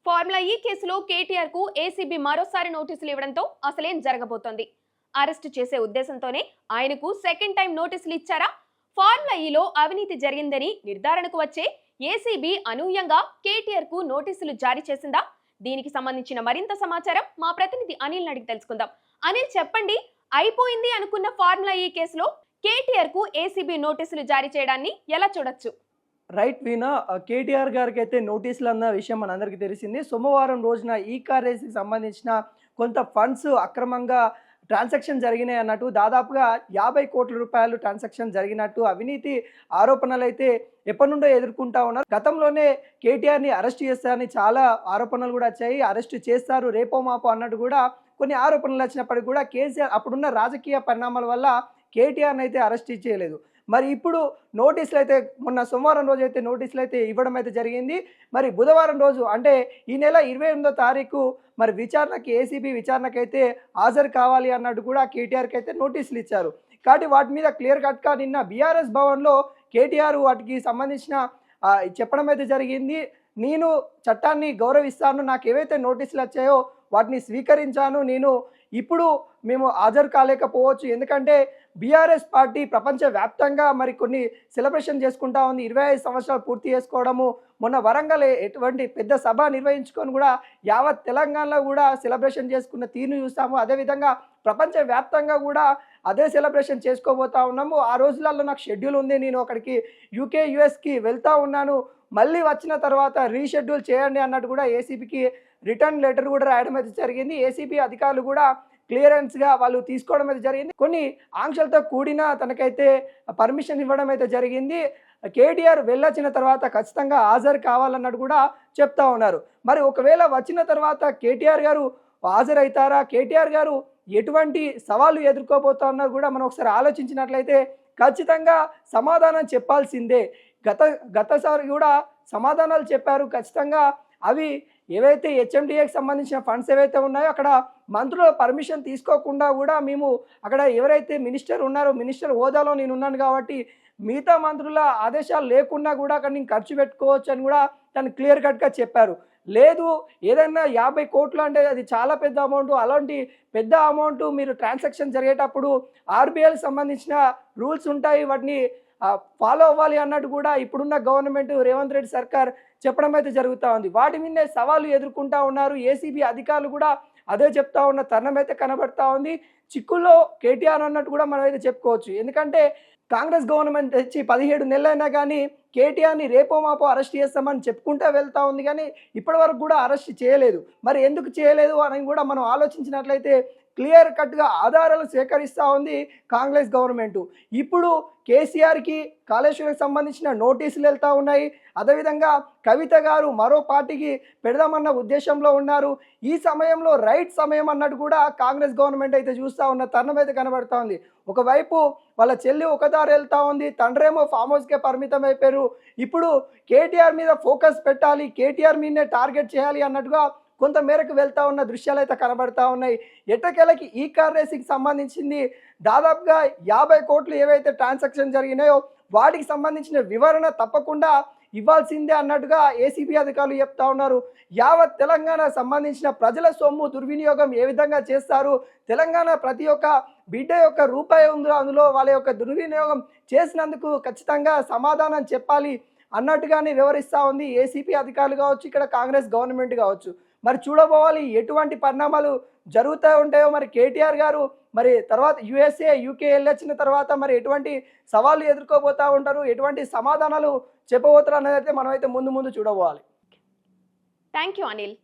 Formula ఈ కేసులో కేటీఆర్ కు ఏసీబీ మరోసారి నోటీసులు ఇవ్వడంతో అసలేం జరగబోతోంది? అరెస్టు చేసే ఉద్దేశంతోనే ఆయనకు సెకండ్ టైం నోటీసులు ఇచ్చారా? ఫార్ములా ఈలో అవినీతి జరిగిందని నిర్ధారణకు వచ్చే ఏసీబీ అనూహ్యంగా కేటీఆర్ కు నోటీసులు జారీ చేసిందా? దీనికి సంబంధించిన మరింత సమాచారం మా ప్రతినిధి అనిల్ అడిగి తెలుసుకుందాం. అనిల్, చెప్పండి, అయిపోయింది అనుకున్న ఫార్ములా ఈ కేసులో కేటీఆర్ కు ఏసీబీ నోటీసులు జారీ చేయడాన్ని ఎలా చూడొచ్చు? రైట్ వీణా, కేటీఆర్ గారికి అయితే నోటీసులు అన్న విషయం మనందరికీ తెలిసింది. సోమవారం రోజున ఈ కార్ రేసుకి సంబంధించిన కొంత ఫండ్స్ అక్రమంగా ట్రాన్సాక్షన్ జరిగినాయి అన్నట్టు, దాదాపుగా 50 కోట్ల రూపాయలు ట్రాన్సాక్షన్ జరిగినట్టు అవినీతి ఆరోపణలు అయితే ఎప్పటి నుండో ఎదుర్కొంటా ఉన్నారు. గతంలోనే కేటీఆర్ని అరెస్ట్ చేస్తారని చాలా ఆరోపణలు కూడా వచ్చాయి. అరెస్ట్ చేస్తారు రేపో మాపో అన్నట్టు కూడా కొన్ని ఆరోపణలు వచ్చినప్పటికీ కూడా కేసీఆర్ అప్పుడున్న రాజకీయ పరిణామాల వల్ల కేటీఆర్ని అయితే అరెస్ట్ చేయలేదు. మరి ఇప్పుడు నోటీసులు అయితే మొన్న సోమవారం రోజు అయితే నోటీసులు అయితే ఇవ్వడం అయితే జరిగింది. మరి బుధవారం రోజు అంటే ఈ నెల 28వ తారీఖు మరి విచారణకి ఏసీబీ విచారణకైతే హాజరు కావాలి అన్నట్టు కూడా కేటీఆర్కి అయితే నోటీసులు ఇచ్చారు. కాబట్టి వాటి మీద క్లియర్ కట్గా నిన్న బీఆర్ఎస్ భవన్లో కేటీఆర్ వాటికి సంబంధించిన చెప్పడం అయితే జరిగింది. నేను చట్టాన్ని గౌరవిస్తాను, నాకు ఏవైతే నోటీసులు వచ్చాయో వాటిని స్వీకరించాను. ఇప్పుడు మేము హాజరు కాలేకపోవచ్చు, ఎందుకంటే బీఆర్ఎస్ పార్టీ ప్రపంచవ్యాప్తంగా మరి కొన్ని సెలబ్రేషన్ చేసుకుంటా ఉంది. 25 సంవత్సరాలు పూర్తి చేసుకోవడము, మొన్న వరంగల్ ఎటువంటి పెద్ద సభ నిర్వహించుకొని కూడా యావత్ తెలంగాణలో కూడా సెలబ్రేషన్ చేసుకున్న తీరును చూస్తాము. అదేవిధంగా ప్రపంచవ్యాప్తంగా కూడా అదే సెలబ్రేషన్ చేసుకోబోతా ఉన్నాము. ఆ రోజులలో నాకు షెడ్యూల్ ఉంది, నేను అక్కడికి యూకే యుఎస్కి వెళ్తూ ఉన్నాను, మళ్ళీ వచ్చిన తర్వాత రీషెడ్యూల్ చేయండి అన్నట్టు కూడా ఏసీబీకి రిటర్న్ లెటర్ కూడా రాయడం అయితే జరిగింది. ఏసీబీ అధికారులు కూడా క్లియరెన్స్గా వాళ్ళు తీసుకోవడం అయితే జరిగింది. కొన్ని ఆంక్షలతో కూడిన తనకైతే పర్మిషన్ ఇవ్వడం అయితే జరిగింది. కేటీఆర్ వెళ్ళొచ్చిన తర్వాత ఖచ్చితంగా హాజరు కావాలన్నట్టు కూడా చెప్తా ఉన్నారు. మరి ఒకవేళ వచ్చిన తర్వాత కేటీఆర్ గారు హాజరవుతారా, కేటీఆర్ గారు ఎటువంటి సవాళ్ళు ఎదుర్కోబోతా ఉన్నారు కూడా మనం ఒకసారి ఆలోచించినట్లయితే ఖచ్చితంగా సమాధానం చెప్పాల్సిందే. గతసారి కూడా సమాధానాలు చెప్పారు. ఖచ్చితంగా అవి ఏవైతే హెచ్ఎండిఏకి సంబంధించిన ఫండ్స్ ఏవైతే ఉన్నాయో అక్కడ మంత్రుల పర్మిషన్ తీసుకోకుండా కూడా మేము అక్కడ ఎవరైతే మినిస్టర్ ఉన్నారో మినిస్టర్ హోదాలో నేను ఉన్నాను కాబట్టి మిగతా మంత్రుల ఆదేశాలు లేకుండా కూడా అక్కడ నేను ఖర్చు పెట్టుకోవచ్చు అని కూడా తను క్లియర్ కట్గా చెప్పారు. లేదు, ఏదైనా 50 కోట్లు అంటే అది చాలా పెద్ద అమౌంట్, అలాంటి పెద్ద అమౌంట్ మీరు ట్రాన్సాక్షన్ జరిగేటప్పుడు ఆర్బీఐకి సంబంధించిన రూల్స్ ఉంటాయి, వాటిని ఫాలో అవ్వాలి అన్నట్టు కూడా ఇప్పుడున్న గవర్నమెంట్ రేవంత్ రెడ్డి సర్కార్ చెప్పడం అయితే జరుగుతూ ఉంది. వాటి మీదే సవాళ్ళు ఎదుర్కొంటా ఉన్నారు. ఏసీబీ అధికారులు కూడా అదే చెప్తా ఉన్న తరుణం అయితే కనబడతా ఉంది. చిక్కుల్లో కేటీఆర్ అన్నట్టు కూడా మనం అయితే చెప్పుకోవచ్చు. ఎందుకంటే కాంగ్రెస్ గవర్నమెంట్ తెచ్చి 17 నెలలైనా కానీ కేటీఆర్ని రేపో మాపో అరెస్ట్ చేస్తామని చెప్పుకుంటూ వెళ్తూ ఉంది, కానీ ఇప్పటివరకు కూడా అరెస్ట్ చేయలేదు. మరి ఎందుకు చేయలేదు అని కూడా మనం ఆలోచించినట్లయితే క్లియర్ కట్గా ఆధారాలు సేకరిస్తూ ఉంది కాంగ్రెస్ గవర్నమెంట్. ఇప్పుడు కేసీఆర్కి కాళేశ్వరంకి సంబంధించిన నోటీసులు వెళ్తూ ఉన్నాయి. అదేవిధంగా కవిత గారు మరో పార్టీకి పెడదామన్న ఉద్దేశంలో ఉన్నారు. ఈ సమయంలో రైట్ సమయం అన్నట్టు కూడా కాంగ్రెస్ గవర్నమెంట్ అయితే చూస్తూ ఉన్న తరుణం అయితే కనబడుతూ ఉంది. ఒకవైపు వాళ్ళ చెల్లి ఒకదారి వెళ్తూ ఉంది, తండ్రేమో ఫామ్ హౌస్కే పరిమితం అయిపోయారు. ఇప్పుడు కేటీఆర్ మీద ఫోకస్ పెట్టాలి, కేటీఆర్ మీదనే టార్గెట్ చేయాలి అన్నట్టుగా కొంత మేరకు వెళ్తూ ఉన్న దృశ్యాలు అయితే కనబడతా ఉన్నాయి. ఎట్టకేలకి ఈ కార్ రేసింగ్కి సంబంధించింది దాదాపుగా 50 కోట్లు ఏవైతే ట్రాన్సాక్షన్ జరిగినాయో వాటికి సంబంధించిన వివరణ తప్పకుండా ఇవ్వాల్సిందే అన్నట్టుగా ఏసీబీ అధికారులు చెప్తా ఉన్నారు. యావత్ తెలంగాణ సంబంధించిన ప్రజల సొమ్ము దుర్వినియోగం ఏ విధంగా చేస్తారు, తెలంగాణ ప్రతి ఒక్క బిడ్డ యొక్క రూపాయి ఉందో అందులో వాళ్ళ యొక్క దుర్వినియోగం చేసినందుకు ఖచ్చితంగా సమాధానం చెప్పాలి అన్నట్టుగానే వివరిస్తూ ఉంది ఏసీబీ అధికారులు కావచ్చు, ఇక్కడ కాంగ్రెస్ గవర్నమెంట్ కావచ్చు. మరి చూడబోవాలి ఎటువంటి పరిణామాలు జరుగుతూ ఉంటాయో. మరి కేటీఆర్ గారు మరి తర్వాత యూఎస్ఏ యూకే వెళ్ళొచ్చిన తర్వాత మరి ఎటువంటి సవాళ్ళు ఎదుర్కోబోతూ ఉంటారు, ఎటువంటి సమాధానాలు చెప్పబోతారు అనేది అయితే మనం అయితే ముందు చూడబోవాలి. Thank you Anil.